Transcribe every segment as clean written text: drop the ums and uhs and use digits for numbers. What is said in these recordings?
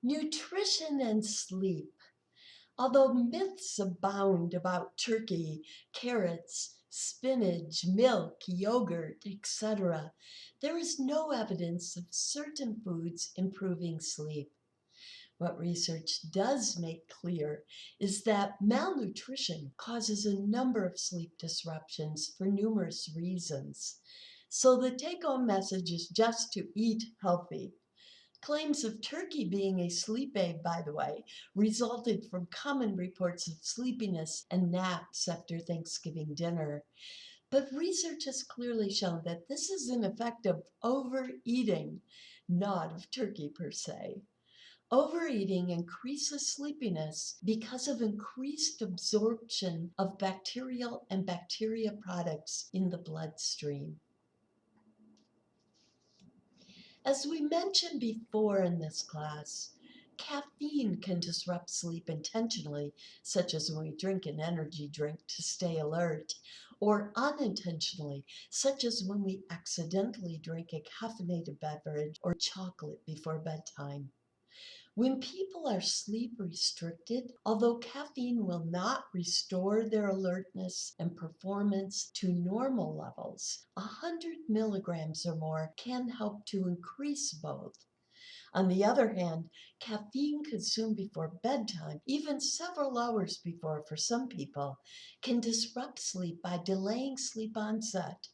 Nutrition and sleep. Although myths abound about turkey, carrots, spinach, milk, yogurt, etc., there is no evidence of certain foods improving sleep. What research does make clear is that malnutrition causes a number of sleep disruptions for numerous reasons. So the take-home message is just to eat healthy. Claims of turkey being a sleep aid, by the way, resulted from common reports of sleepiness and naps after Thanksgiving dinner. But research has clearly shown that this is an effect of overeating, not of turkey per se. Overeating increases sleepiness because of increased absorption of bacterial and bacteria products in the bloodstream. As we mentioned before in this class, caffeine can disrupt sleep intentionally, such as when we drink an energy drink to stay alert, or unintentionally, such as when we accidentally drink a caffeinated beverage or chocolate before bedtime. When people are sleep restricted, although caffeine will not restore their alertness and performance to normal levels, 100 milligrams or more can help to increase both. On the other hand, caffeine consumed before bedtime, even several hours before for some people, can disrupt sleep by delaying sleep onset,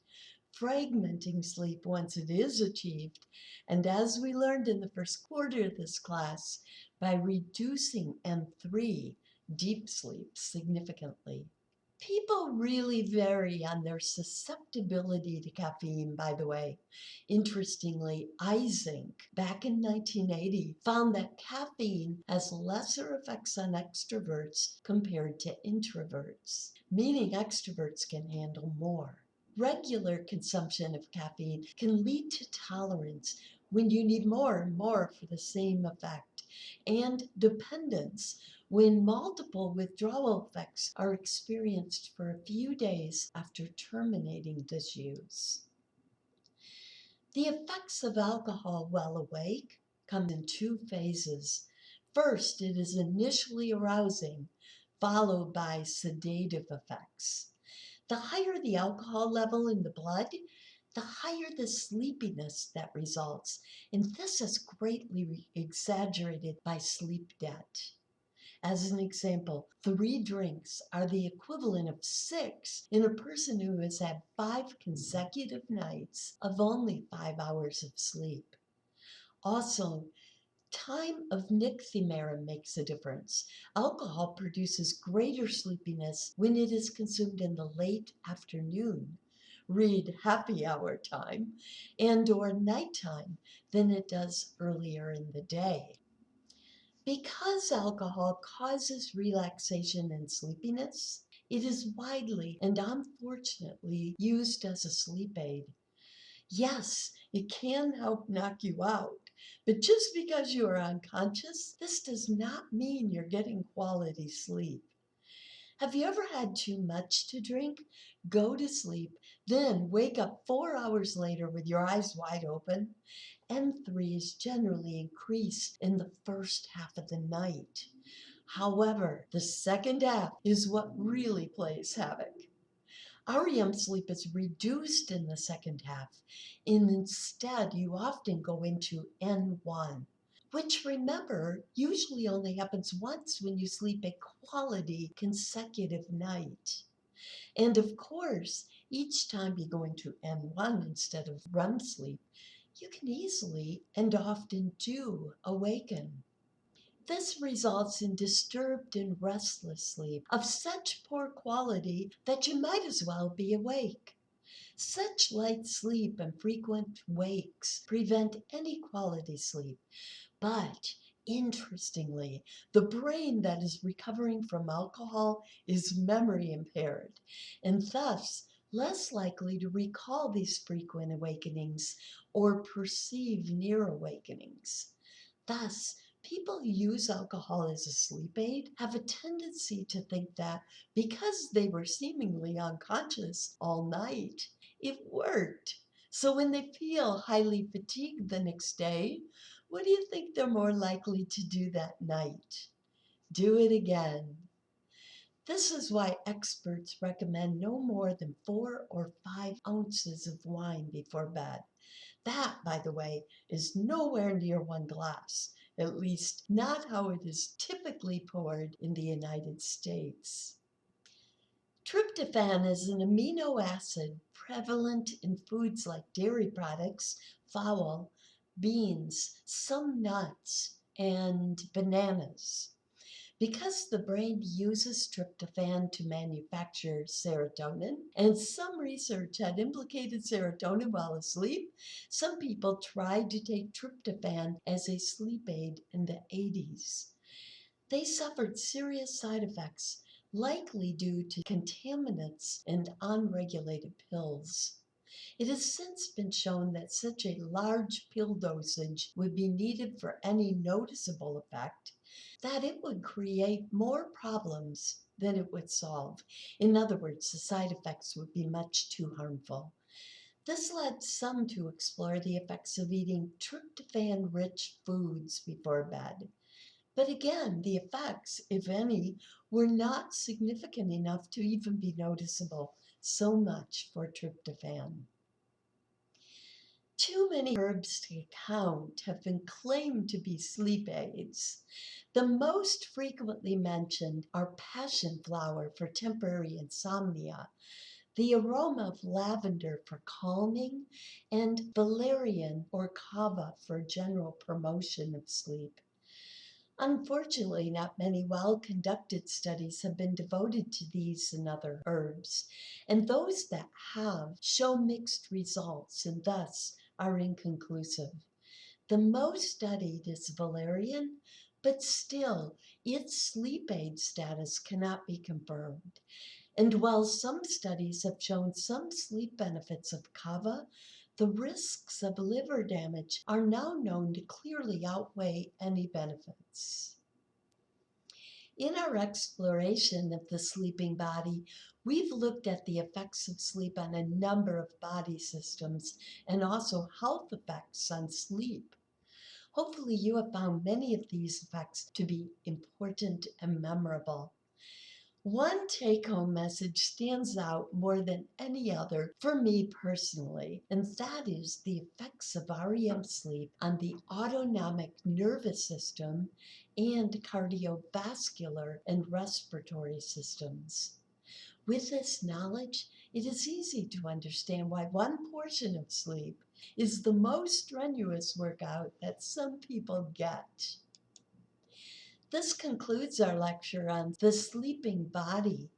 fragmenting sleep once it is achieved, and as we learned in the first quarter of this class, by reducing M3, deep sleep, significantly. People really vary on their susceptibility to caffeine, by the way. Interestingly, Ising, back in 1980, found that caffeine has lesser effects on extroverts compared to introverts, meaning extroverts can handle more. Regular consumption of caffeine can lead to tolerance when you need more and more for the same effect, and dependence when multiple withdrawal effects are experienced for a few days after terminating this use. The effects of alcohol while awake come in two phases. First, it is initially arousing, followed by sedative effects. The higher the alcohol level in the blood, the higher the sleepiness that results, and this is greatly exaggerated by sleep debt. As an example, 3 drinks are the equivalent of 6 in a person who has had 5 consecutive nights of only 5 hours of sleep. Also, time of nycthymerin makes a difference. Alcohol produces greater sleepiness when it is consumed in the late afternoon, read happy hour time, and or nighttime than it does earlier in the day. Because alcohol causes relaxation and sleepiness, it is widely and unfortunately used as a sleep aid. Yes, it can help knock you out, but just because you are unconscious, this does not mean you're getting quality sleep. Have you ever had too much to drink, go to sleep, then wake up 4 hours later with your eyes wide open? M3s generally increase in the first half of the night. However, the second half is what really plays havoc. REM sleep is reduced in the second half, and instead you often go into N1, which, remember, usually only happens once when you sleep a quality consecutive night. And of course, each time you go into N1 instead of REM sleep, you can easily and often do awaken. This results in disturbed and restless sleep of such poor quality that you might as well be awake. Such light sleep and frequent wakes prevent any quality sleep. But interestingly, the brain that is recovering from alcohol is memory impaired, and thus less likely to recall these frequent awakenings or perceive near awakenings. Thus, people who use alcohol as a sleep aid have a tendency to think that because they were seemingly unconscious all night, it worked. So when they feel highly fatigued the next day, What do you think they're more likely to do that night? Do it again. This is why experts recommend no more than 4 or 5 ounces of wine before bed. That, by the way, is nowhere near 1 glass, at least not how it is typically poured in the United States. Tryptophan is an amino acid prevalent in foods like dairy products, fowl, beans, some nuts, and bananas. Because the brain uses tryptophan to manufacture serotonin, and some research had implicated serotonin while asleep, some people tried to take tryptophan as a sleep aid in the 80s. They suffered serious side effects, likely due to contaminants and unregulated pills. It has since been shown that such a large pill dosage would be needed for any noticeable effect, that it would create more problems than it would solve. In other words, the side effects would be much too harmful. This led some to explore the effects of eating tryptophan-rich foods before bed. But again, the effects, if any, were not significant enough to even be noticeable. So much for tryptophan. Too many herbs to count have been claimed to be sleep aids. The most frequently mentioned are passion flower for temporary insomnia, the aroma of lavender for calming, and valerian or kava for general promotion of sleep. Unfortunately, not many well-conducted studies have been devoted to these and other herbs, and those that have show mixed results and thus are inconclusive. The most studied is valerian, but still, its sleep aid status cannot be confirmed. And while some studies have shown some sleep benefits of kava, the risks of liver damage are now known to clearly outweigh any benefits. In our exploration of the sleeping body, we've looked at the effects of sleep on a number of body systems and also health effects on sleep. Hopefully, you have found many of these effects to be important and memorable. One take-home message stands out more than any other for me personally, and that is the effects of REM sleep on the autonomic nervous system and cardiovascular and respiratory systems. With this knowledge, it is easy to understand why one portion of sleep is the most strenuous workout that some people get. This concludes our lecture on the sleeping body.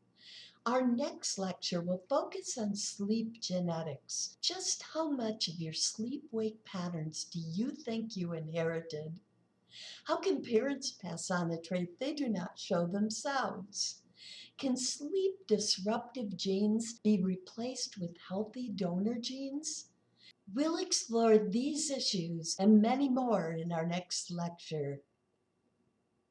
Our next lecture will focus on sleep genetics. Just how much of your sleep-wake patterns do you think you inherited? How can parents pass on a trait they do not show themselves? Can sleep disruptive genes be replaced with healthy donor genes? We'll explore these issues and many more in our next lecture.